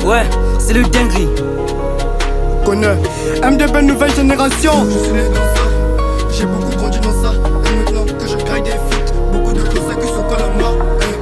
Ouais, c'est le dinguerie. Connais MDB nouvelle génération. Je suis né dans ça, j'ai beaucoup grandi dans ça. Et maintenant que je caille des feats, beaucoup de closacs qui sont comme la mort.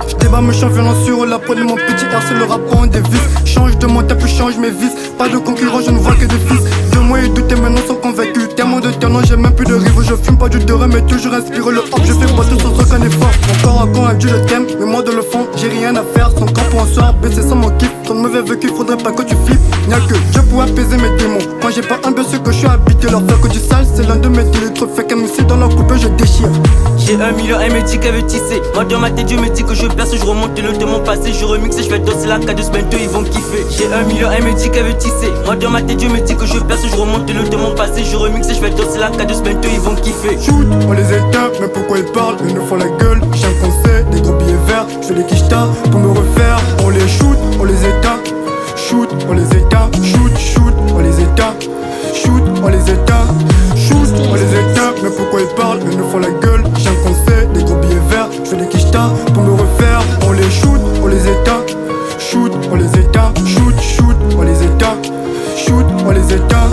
Je débat mes champs violents sur la peau de mon petit R, c'est le rap en des vices. Change de mon tape, change mes vices. Pas de concurrent, je ne vois que des fils. De moi et douter, maintenant sont convaincus. Tellement de talent, j'ai même plus de rivaux. Je fume pas du terrain, mais toujours inspire le hop. Je fais pas tout sans aucun effort. Encore à quand, Dieu je t'aime, mais moi dans le fond, j'ai rien à faire. Son camp pour un soir, baisser sans mon kiff. Ton mauvais vécu, faudrait pas que tu flippes. Y'a que Dieu pour apaiser mes démons. Quand j'ai pas un bien sûr que je suis habité, leur faire que du sale, c'est l'un de mes deals. Trop fait qu'un MC dans leur coupe, je déchire. J'ai 1 million, elle me dit qu'elle veut tisser. Moi dans ma tête, Dieu me dit que je perce, je remonte le de mon passé, je remixe et je fais danser la K2 bientôt ils vont kiffer. J'ai 1 million, elle me dit qu'elle veut tisser. Moi dans ma tête, Dieu me dit que je perce, je remonte le de mon passé, je remixe et je fais danser la K2 bientôt ils vont kiffer. Shoot, on les éteint, mais pourquoi ils parlent? Ils nous font la gueule, j'ai un conseil, des gros billets verts, je fais des quichetas pour me refaire. On les shoot, on les éteint. Shoot, on les éteint. Shoot, shoot, on les éteint. Shoot, on les éteint. Shoot, on les éteint, mais pourquoi ils parlent? Ils nous font la gueule, j'ai un conseil, des gros billets verts, je fais des quichetas pour me refaire. On les shoot, on les éteint. Shoot, on les éteint. Shoot, shoot, on les éteint. Shoot, on les éteint.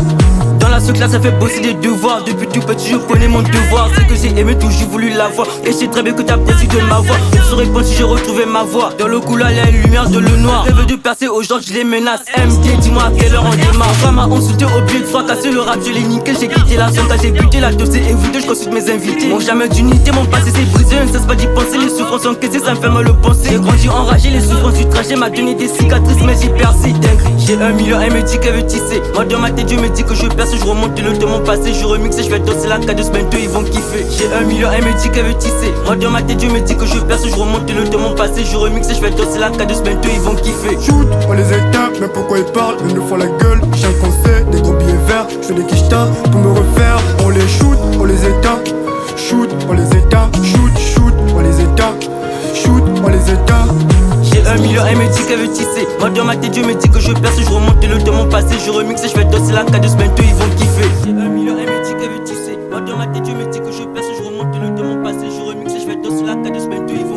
Dans la classe ça fait bosser des devoirs. Depuis tout petit je connais mon devoir. C'est que j'ai aimé tout, j'ai voulu l'avoir. Et je sais très bien que t'apprécies de m'avoir. Je saurais pas si j'ai retrouvé ma voix. Dans le couloir il y a une lumière de le noir. Rêve de percer aux gens je les menace. MD dis-moi à quelle heure on démarre. Femme m'a insulté au pied de fois. Cassé le rap je l'ai niqué. J'ai quitté la zone quand j'ai buté la dose. Et vous deux je consulte mes invités. Mon jamais d'unité, mon passé c'est brisé. Ne cesse pas d'y penser. Les souffrances encaissées ça me fait mal le penser. J'ai grandi enragé, les souffrances du trajet m'a donné des cicatrices. Mais j'ai percé dingue. J'ai 1 million, elle me dit qu'elle veut tisser. Moi dans ma tête Dieu me dit que je perce, je remonte le de mon passé, je remixe et je fais danser la K2 bientôt ils vont kiffer. J'ai 1 million, elle me dit qu'elle veut tisser. Moi dans ma tête Dieu me dit que je perce, je remonte le de mon passé, je remixe et je fais danser la K2 bientôt ils vont kiffer. Shoot, on les éteint, mais pourquoi ils parlent? Ils nous font la gueule, j'ai un conseil, des gros billets verts, je fais des quichetas pour me refaire. On les shoot, on les éteint. Shoot, on les éteint. Shoot, shoot, on les éteint. Shoot, on les éteint. J'ai 1 million, elle me dit qu'elle veut tisser. Moi dans ma tête Dieu me dit que je perce, je remonte le de mon passé, je remixe et je fais danser la K2 bientôt ils vont kiffer. J'ai 1 million, elle me dit qu'elle veut tisser. Moi dans ma tête Dieu me dit que je perce, je remonte le de mon passé, je remixe et je fais danser la K2 bientôt ils vont kiffer.